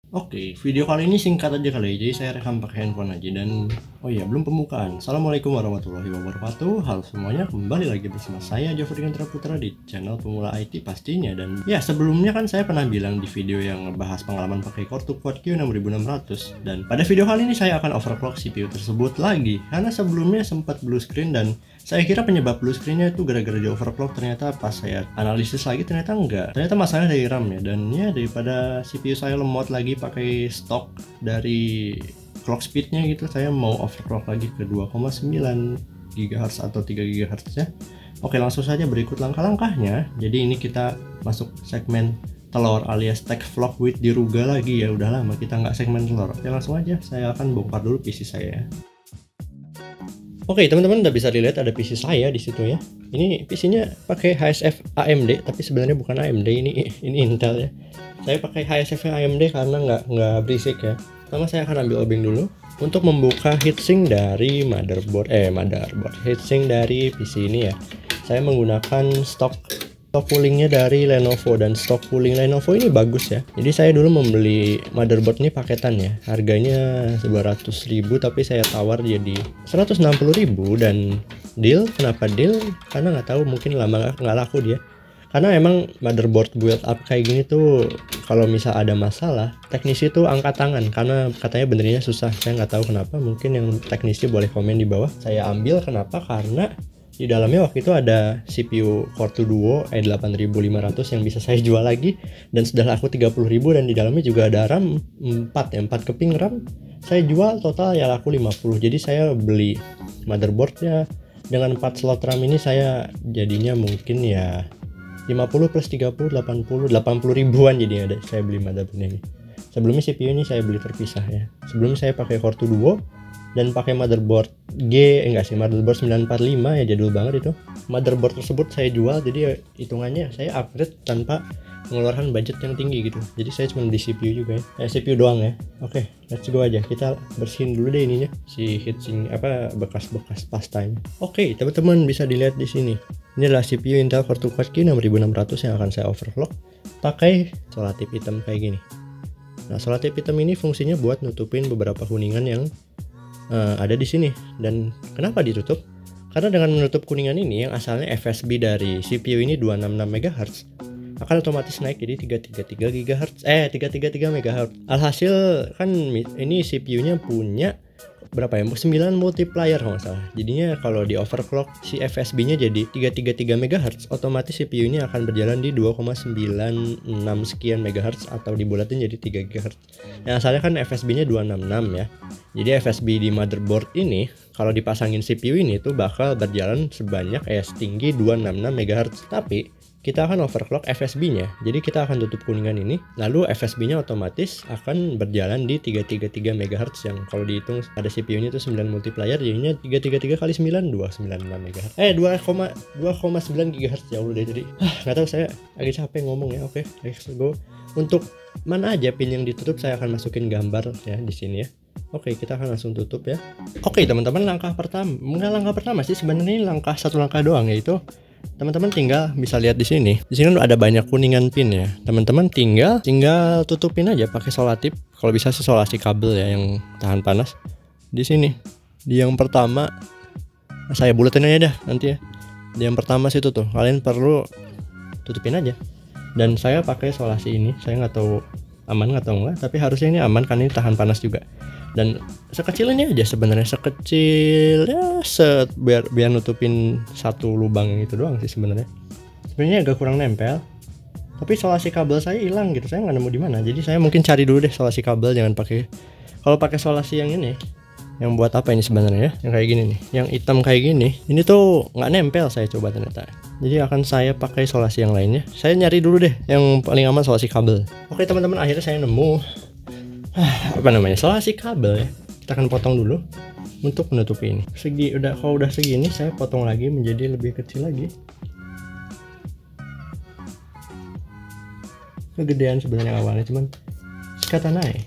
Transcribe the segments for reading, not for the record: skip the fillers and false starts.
Oke, video kali ini singkat aja kali ya, jadi saya rekam pakai handphone aja dan oh iya, belum pembukaan. Assalamualaikum warahmatullahi wabarakatuh. Halo semuanya, kembali lagi bersama saya Jofri Gentra Putra di channel Pemula IT pastinya. Dan ya, sebelumnya kan saya pernah bilang di video yang ngebahas pengalaman pakai Core 2 Quad Q 6600, dan pada video kali ini saya akan overclock CPU tersebut lagi karena sebelumnya sempat blue screen dan saya kira penyebab blue screennya itu gara-gara di overclock. Ternyata pas saya analisis lagi ternyata enggak, ternyata masalahnya dari RAM ya. Dan ya, daripada CPU saya lemot lagi pakai stok dari clock speednya gitu, saya mau overclock lagi ke 2,9 GHz atau 3 GHz ya. Oke, langsung saja berikut langkah-langkahnya. Jadi ini kita masuk segmen telur alias tech vlog with Diruga lagi ya. Udah lama kita nggak segmen telur. Oke, langsung aja saya akan bongkar dulu PC saya. Oke, teman-teman udah bisa dilihat ada PC saya di situ ya. Ini PC-nya pakai HSF AMD, tapi sebenarnya bukan AMD, ini Intel ya. Saya pakai HSF AMD karena nggak berisik ya. Pertama saya akan ambil obeng dulu untuk membuka heatsink dari motherboard heatsink dari PC ini ya. Saya menggunakan stok coolingnya dari Lenovo, dan stok cooling Lenovo ini bagus ya. Jadi saya dulu membeli motherboard ini paketan ya, harganya 200.000 tapi saya tawar jadi 160.000 dan deal. Kenapa deal? Karena nggak tahu, mungkin lama nggak laku dia. Karena emang motherboard build up kayak gini tuh kalau misal ada masalah, teknisi tuh angkat tangan karena katanya benerinnya susah. Saya nggak tahu kenapa, mungkin yang teknisi boleh komen di bawah. Saya ambil kenapa? Karena di dalamnya waktu itu ada CPU Core 2 Duo i8500 yang bisa saya jual lagi dan sudah laku 30.000, dan di dalamnya juga ada RAM 4 ya, 4 keping RAM. Saya jual total ya laku 50. Jadi saya beli motherboardnya dengan 4 slot RAM ini saya jadinya mungkin ya 50 plus 30 80 ribuan jadinya ada saya beli motherboard ini. Sebelumnya CPU ini saya beli terpisah ya. Sebelumnya saya pakai Core 2 Duo dan pakai motherboard motherboard 945 ya, jadul banget itu. Motherboard tersebut saya jual, jadi hitungannya saya upgrade tanpa mengeluarkan budget yang tinggi gitu. Jadi saya cuma beli CPU juga ya, CPU doang ya. Oke, let's go aja, kita bersihin dulu deh ininya, si heatsink bekas-bekas pastanya. Oke, teman-teman bisa dilihat di sini. Ini adalah CPU Intel Core 2 Quad Q 6600 yang akan saya overclock pakai solatip hitam kayak gini. Nah, solatip hitam ini fungsinya buat nutupin beberapa kuningan yang ada di sini. Dan kenapa ditutup? Karena dengan menutup kuningan ini, yang asalnya FSB dari CPU ini 266 MHz akan otomatis naik jadi 333 GHz 333 MHz. Alhasil kan ini CPU-nya punya berapa ya, 9 multiplier kalau nggak salah. Jadinya kalau di overclock si FSB-nya jadi 333 MHz, otomatis CPU ini akan berjalan di 2,96 sekian MHz atau dibulatin jadi 3 GHz. Yang asalnya kan FSB-nya 266 ya. Jadi FSB di motherboard ini kalau dipasangin CPU ini tuh bakal berjalan setinggi 266 MHz. Tapi kita akan overclock FSB-nya. Jadi kita akan tutup kuningan ini, lalu FSB-nya otomatis akan berjalan di 333 MHz yang kalau dihitung ada CPU-nya itu 9 multiplier, jadinya 333 kali 9 296 MHz. 2,9 GHz ya Allah dari. Nggak tahu, saya lagi capek ngomong ya. Oke, let's go. Untuk mana aja pin yang ditutup saya akan masukin gambar ya di sini ya. Oke, kita akan langsung tutup ya. Oke, teman-teman, langkah pertama sih sebenarnya ini satu langkah doang, yaitu teman-teman tinggal bisa lihat di sini. Di sini ada banyak kuningan pin ya. Teman-teman tinggal tutupin aja pakai solatip. Kalau bisa sih isolasi kabel ya yang tahan panas. Di sini. Di yang pertama saya buletin aja dah nanti ya. Di yang pertama situ tuh kalian perlu tutupin aja. Dan saya pakai isolasi ini. Saya nggak tahu aman atau enggak, tapi harusnya ini aman kan, ini tahan panas juga. Dan sekecil ini aja sebenarnya, sekecil ya biar nutupin satu lubang itu doang sih sebenarnya. Sebenarnya agak kurang nempel, tapi isolasi kabel saya hilang gitu, saya nggak nemu di mana. Jadi saya mungkin cari dulu deh isolasi kabel. Jangan pakai, kalau pakai isolasi yang ini, yang buat apa ini sebenarnya ya, yang kayak gini nih, yang hitam kayak gini, ini tuh nggak nempel. Saya coba ternyata. Jadi akan saya pakai isolasi yang lainnya. Saya nyari dulu deh yang paling aman isolasi kabel. Oke teman-teman, akhirnya saya nemu isolasi kabel ya. Kita akan potong dulu untuk menutupi ini. Kalau udah segini saya potong lagi menjadi lebih kecil lagi. Kegedean sebenarnya awalnya, cuman kata naik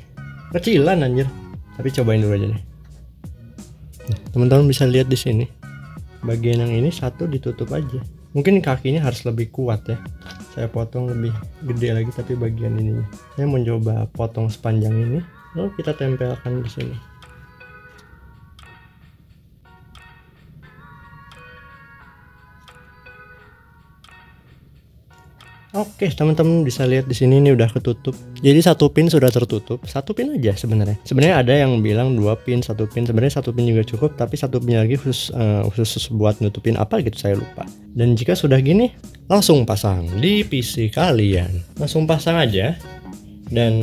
kecilan anjir. Tapi cobain dulu aja nih. Teman-teman bisa lihat di sini. Bagian yang ini satu ditutup aja. Mungkin kakinya harus lebih kuat ya. saya potong lebih gede lagi, tapi bagian ininya saya mau coba potong sepanjang ini, lalu kita tempelkan di sini. Oke, teman-teman bisa lihat di sini ini udah ketutup. Jadi satu pin sudah tertutup, satu pin aja sebenarnya. Sebenarnya ada yang bilang 2 pin, 1 pin. Sebenarnya 1 pin juga cukup, tapi 1 pin lagi khusus buat nutupin apa gitu saya lupa. Dan jika sudah gini, langsung pasang di PC kalian. Langsung pasang aja. Dan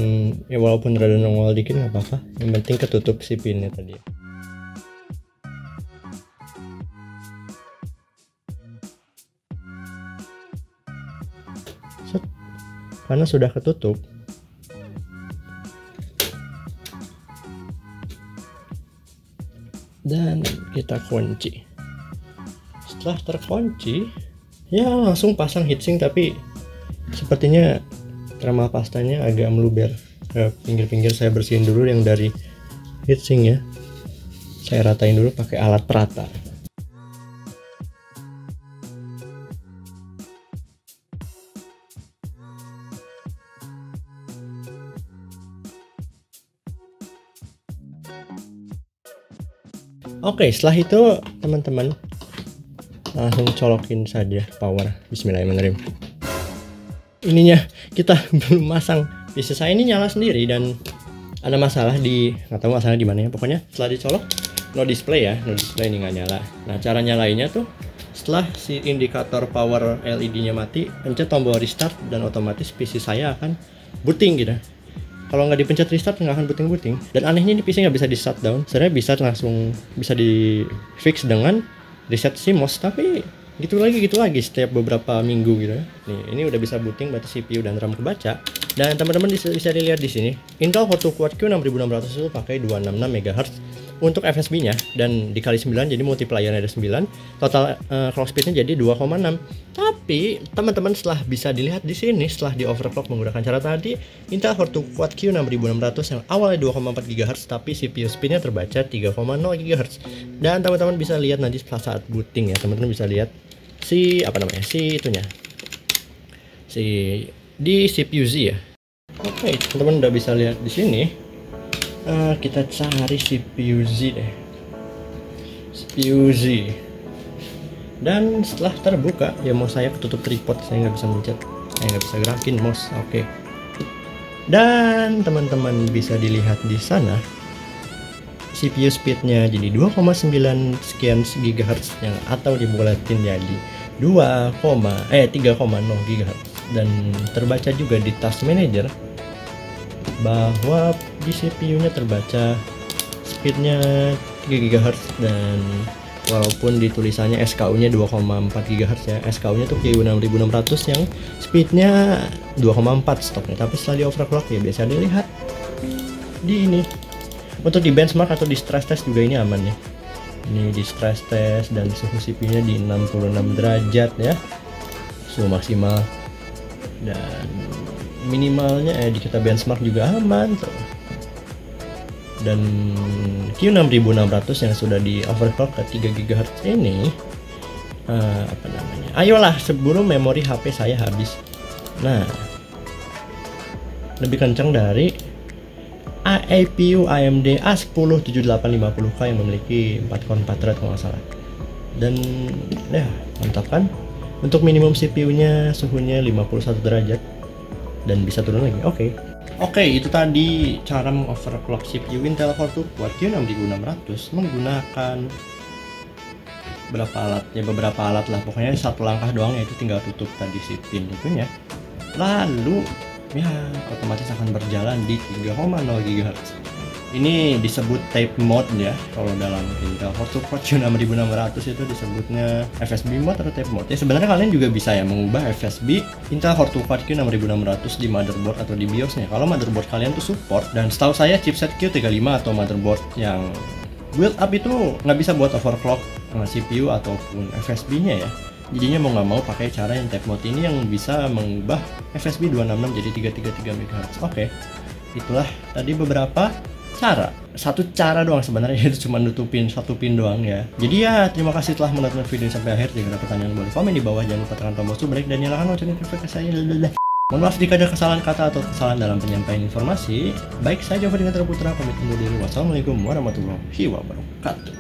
ya walaupun rada nongol dikit nggak apa-apa. Yang penting ketutup si pinnya tadi. Karena sudah ketutup, dan kita kunci. Setelah terkunci, ya langsung pasang heatsink, tapi sepertinya krema pastanya agak meluber ke pinggir-pinggir. Saya bersihin dulu yang dari heatsink ya. Saya ratain dulu pakai alat perata. Oke, setelah itu teman-teman langsung colokin saja power. Bismillahirrahmanirrahim. Ininya kita belum masang. PC saya ini nyala sendiri dan ada masalah di, nggak tahu masalah di mana ya. Pokoknya setelah dicolok no display ya, no display ini nggak nyala. Nah, cara nyalainnya tuh setelah si indikator power LED-nya mati, pencet tombol restart dan otomatis PC saya akan booting gitu. Kalau nggak dipencet restart nggak akan booting. Dan anehnya di PC nggak bisa di shutdown. Sebenarnya bisa di fix dengan reset CMOS, tapi gitu lagi setiap beberapa minggu gitu ya. Nih, ini udah bisa booting, berarti CPU dan RAM kebaca. Dan teman-teman bisa dilihat di sini, Intel Core 2 Quad Q 6600 itu pakai 266 MHz untuk FSB-nya dan dikali 9, jadi multiplier-nya ada 9. Total clock speed-nya jadi 2,6. Tapi teman-teman setelah bisa dilihat di sini, setelah di overclock menggunakan cara tadi, Intel Core 2 Quad Q 6600 yang awalnya 2,4 GHz tapi CPU speed-nya terbaca 3,0 GHz. Dan teman-teman bisa lihat nanti saat booting ya, teman-teman bisa lihat si di CPU Z ya. Oke, teman-teman udah bisa lihat di sini. Kita cari CPU Z deh. CPU Z. Dan setelah terbuka, ya mouse saya ketutup tripod, saya nggak bisa mencet, saya nggak bisa gerakin mouse. Oke. Dan teman-teman bisa dilihat di sana, CPU speednya jadi 2,9 sekian GHz yang atau dibulatin jadi 3,0 GHz. Dan terbaca juga di task manager bahwa di CPU-nya terbaca speednya 3 GHz, dan walaupun di tulisannya SKU-nya 2,4 GHz ya, SKU-nya tuh Q6600 yang speednya 2,4 stoknya, tapi setelah di overclock ya biasa dilihat di ini. Untuk di benchmark atau di stress test juga ini aman ya. Ini di stress test dan suhu CPU-nya di 66 derajat ya, suhu maksimal, dan minimalnya di kita benchmark juga aman tuh. Dan Q6600 yang sudah di overclock ke 3 GHz ini ayolah sebelum memori HP saya habis. Nah, lebih kencang dari APU AMD A10 7850K yang memiliki 4 core 4 thread kalau nggak salah. Dan ya mantap kan. Untuk minimum CPU-nya suhunya 51 derajat dan bisa turun lagi. Oke, itu tadi cara mengoverclock CPU Intel Core 2 Quad Q 6600 menggunakan beberapa alat lah. Pokoknya satu langkah doang, yaitu tinggal tutup tadi si pin itunya. Lalu ya otomatis akan berjalan di 3,0 GHz. Ini disebut tape mode ya. Kalau dalam Intel Core 2 Quad Q 6600 itu disebutnya FSB mode atau tape mode. Ya sebenarnya kalian juga bisa ya mengubah FSB Intel Core 2 Quad Q 6600 di motherboard atau di BIOS-nya. Kalau motherboard kalian tuh support, dan setahu saya chipset Q35 atau motherboard yang build up itu nggak bisa buat overclock CPU ataupun FSB-nya ya. Jadinya mau nggak mau pakai cara yang tape mode ini yang bisa mengubah FSB 266 jadi 333 MHz. Oke, itulah tadi beberapa satu cara doang sebenarnya, itu cuma nutupin satu pin doang ya. Jadi ya terima kasih telah menonton video ini sampai akhir. Jika ada pertanyaan boleh komen di bawah, jangan lupa tekan tombol subscribe dan nyalakan lonceng notifikasi saya. Mohon maaf jika ada kesalahan kata atau kesalahan dalam penyampaian informasi. Baik, saya Jofri dengan Putra pamit undur diri. Wassalamualaikum warahmatullahi wabarakatuh.